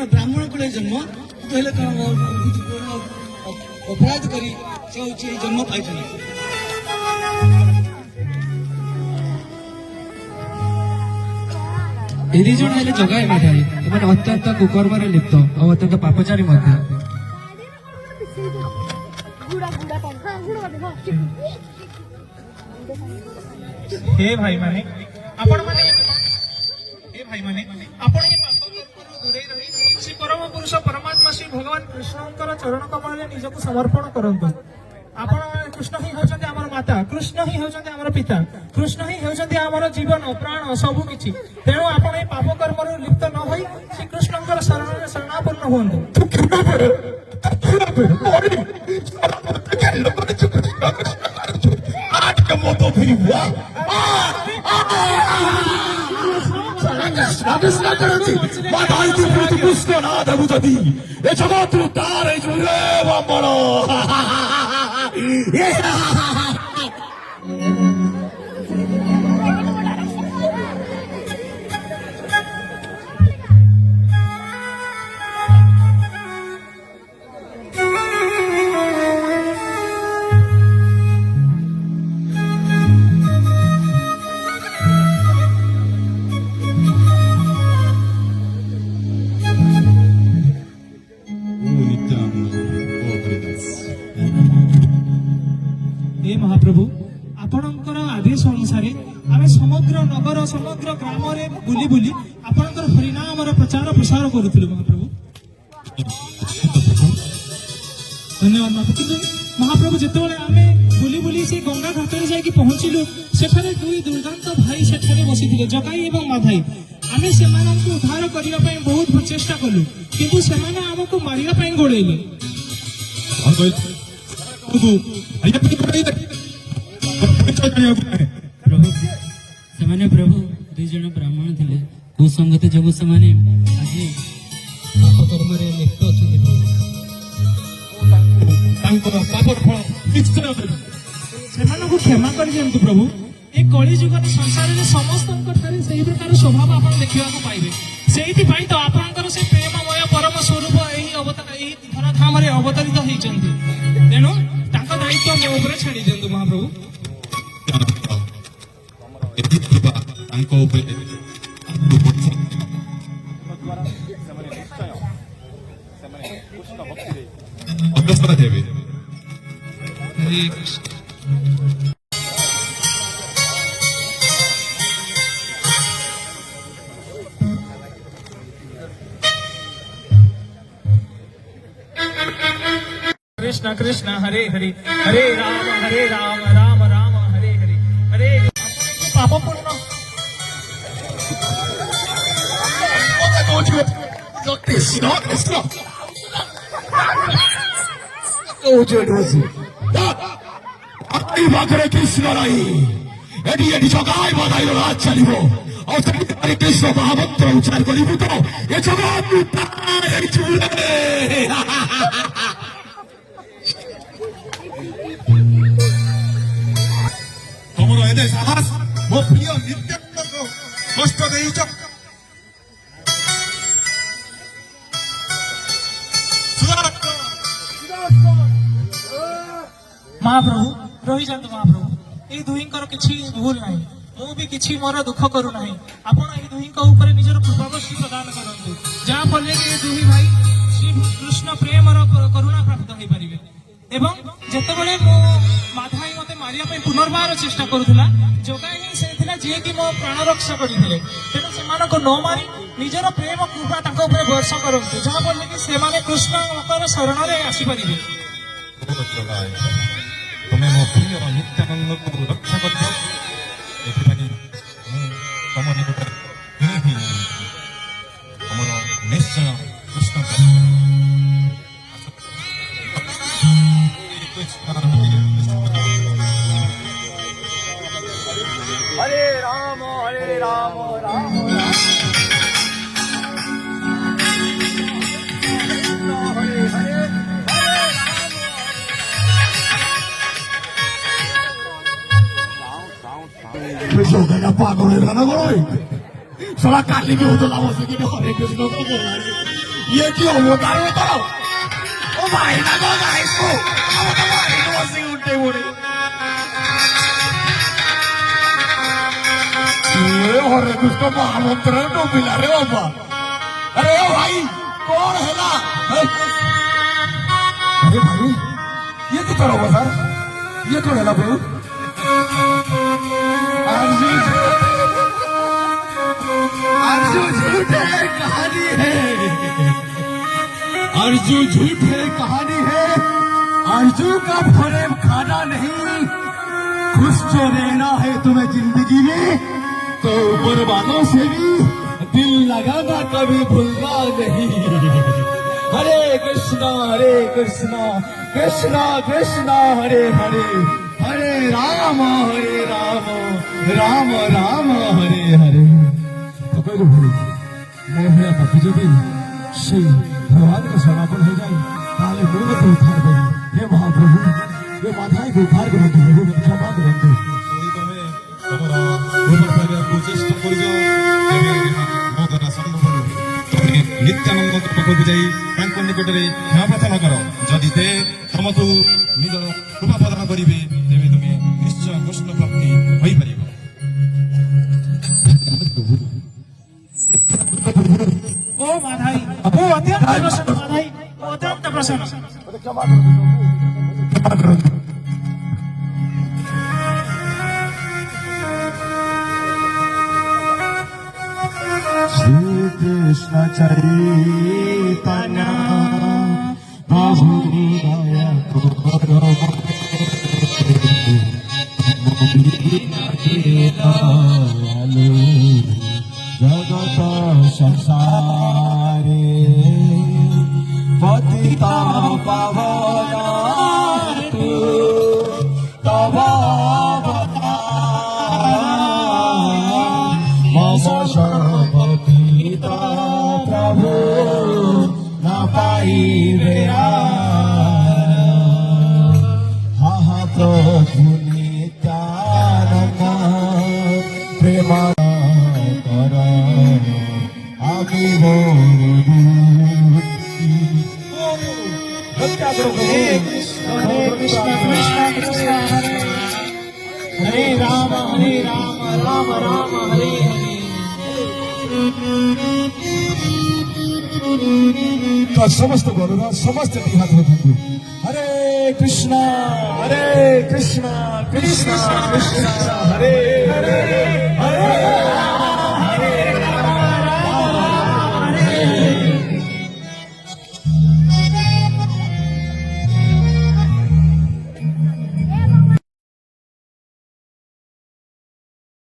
ब्राह्मण को जन्म अपराध करी जन्म पाई दी जन है जगाई माधाई अत्यंत कुकर्म लिप्त और अत्यंत पापचारी हे भाई माने आपण माने हे भाई माने आपण ये दूरे रही श्री परम पुरुष परमात्मा श्री भगवान कृष्णंकर चरण कमल निजको समर्पण करंतु आपण कृष्ण ही होचंती हमर माता कृष्ण ही होचंती हमर पिता कृष्ण ही होचंती हमर जीवन प्राण सब किछि तेणु आपण ए पाप कर्म रो लिप्त न होई श्री कृष्णंकर शरण में शरणापन्न होंतु महाप्रभु आपणकर आदेश अनुसार आम समग्र नगर समग्र ग्राम बुली बुली आपणकर हरिनाम प्रचार प्रसार करूँ महाप्रभु धन्यवाद महाप्रभु महाप्रभु जिते आम बुली बुली से गंगा घाट जाकि पहुंचलु सेठारे दुई दुर्दांत भाई सेठारे बसी जगाई एवं माधाई आम से उद्धार करने बहुत प्रचेषा कलु किंतु से आमको मारिया गोड़े प्रभु से प्रभु दुई जन ब्राह्मण थे कुसंगत जो से आज पाप कर्म लिप्त अच्छा ପାପର ଫଳ ନିଶ୍ଚୟ ଦେବି। ସେମାନଙ୍କୁ କ୍ଷମା କରିଦିଅନ୍ତୁ ପ୍ରଭୁ। ଏ କଳି ଯୁଗରେ ସଂସାରରେ ସମସ୍ତଙ୍କ ଠାରେ ସେହି ପ୍ରକାର ସ୍ୱଭାବ ଆପଣ ଦେଖିବାକୁ ପାଇବେ। ସେଇଥିପାଇଁ ତ ଆପଣଙ୍କର ସେ ପ୍ରେମମୟ ପରମ ସ୍ୱରୂପ ଏହି ଧରାଧାମରେ ଅବତରିତ ହେଇଛନ୍ତି। ତେଣୁ ତାଙ୍କ ଦାୟିତ୍ୱ ମୋ ଉପରେ ଛାଡ଼ି ଦିଅନ୍ତୁ ମହାପ୍ରଭୁ। ଏହି କୃପା ତାଙ୍କ ଉପରେ ଆଗକୁ ବର୍ଷା ଅଗ୍ରସର ହେବେ। ହରେ କୃଷ୍ଣ। कृष्ण कृष्ण हरे हरे हरे राम राम राम हरे हरे हरे पाप पूर्ण কৃষ্ণ কৃষ্ণ অতি পাখরে কৃষ্ণ নাই এটি এটি জগায় বদাইল রাজ চালিব ଆଉ ସେମିତି କୃଷ୍ଣ ମହାମନ୍ତ୍ର ଉଚ୍ଚାର କରିବୁ ତ ଏ ଜଗତ ତମର ଏତେ ସାହସ ମୋ ପ୍ରିୟ ନିତ୍ୟାନନ୍ଦଙ୍କୁ କଷ୍ଟ ଦେଇଛ। महाप्रभु रही जातु महाप्रभु ये दुहींकर किछि भूल नहीं मु भी किछि मोर दुख करू नहीं आपण ए दुहींक ऊपर निजर कृपावृष्टि प्रदान करंतु जा फले कि दुही भाई श्री कृष्ण प्रेम और करुणा प्राप्त होई परिबे एवं जेतेबेले मो माधाई मते मारिया पे पुनर्बार चेष्टा करूथला जोगाई ही से थिला जे कि मो प्राण रक्षा करिथिले तेनु सेमान को न मारी निजर प्रेम कृपा ताको ऊपर वर्ष करंतु जा फले कि से माने कृष्ण ओकर शरण रे आसी परिबे। ତୁମେ ମୋ ପ୍ରିୟ ନିତ୍ୟାନନ୍ଦକୁ ରକ୍ଷା କରିଛ ଏଥିପାଇଁ ମୁଁ ତମ ନିକଟରେ ହିଁ ତମର ନିଶ୍ଚୟ କୃଷ୍ଣ हरे राम राम राम हरे हरे जोगना पागल है ना कोई साला काली के उधर लाओ से कि हरे कृष्ण को बोला ये क्यों होता है बताओ ओ भाई ना को गाइस को आओ तो भाई को से उठे उड़े ये हरे कृष्ण महामंत्र तो मिला रे बाबा अरे ओ भाई कौन है ना अरे भाई ये तो करो बता ये कौन है ना भाई आरजू झूठे कहानी है आरजू झूठे कहानी है आरजू का फरेब खाना नहीं खुश जो रहना है तुम्हें जिंदगी में तो बर्बादों से भी दिल लगाना कभी भूलना नहीं। हरे कृष्णा कृष्णा कृष्णा हरे हरे हरे राम राम राम हरे हरे पकड़ भरी मैं भैया पापी जो भी श्री भगवान का समापन हो जाए ताले मुझे तो उद्धार करी हे महाप्रभु ये माताएं को उद्धार करो तो प्रभु क्षमा करो तुम्हें तुम्हारा ऊपर पर चेष्टा कर जाओ तेरे मोदना संभव तुम्हें नित्यानंद पाखक जाई तांको निकटरे क्षमा प्रार्थना करो जदि ते तुमको निजर कृपा प्रदान करिवे तेबे तुमे निश्चय कृष्ण प्राप्ति होई परिबो। ओ माधाई ओ अत्यंत प्रसन्न माधाई ओ अत्यंत प्रसन्न श्री कृष्ण चैतन्य प्रभु दया करो जगत संसारे पतिता पावना तव पतिता प्रभु न पाई हरे कृष्ण कृष्ण कृष्ण हरे राम राम राम हरे हरे। तो समस्त गौरव समस्त हाथ होते हरे कृष्णा कृष्णा कृष्णा हरे हरे हरे